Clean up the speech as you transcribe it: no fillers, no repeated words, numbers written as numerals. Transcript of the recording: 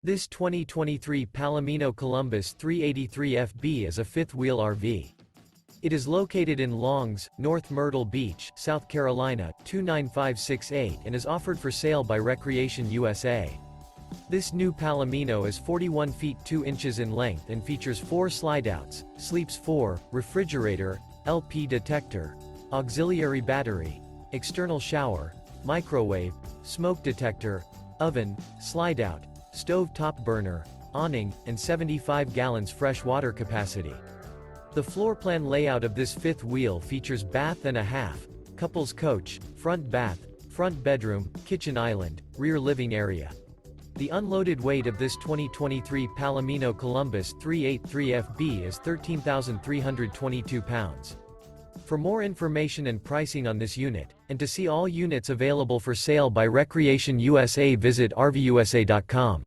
This 2023 Palomino Columbus 383FB is a fifth-wheel RV. It is located in Longs, North Myrtle Beach, South Carolina, 29568 and is offered for sale by Recreation USA. This new Palomino is 41 feet 2 inches in length and features 4 slideouts, sleeps 4, refrigerator, LP detector, auxiliary battery, external shower, microwave, smoke detector, oven, slideout, stove top burner, awning, and 75 gallons fresh water capacity. The floor plan layout of this fifth wheel features bath and a half, couples coach, front bath, front bedroom, kitchen island, rear living area. The unloaded weight of this 2023 Palomino Columbus 383FB is 13,322 pounds. For more information and pricing on this unit, and to see all units available for sale by Recreation USA, visit RVUSA.com.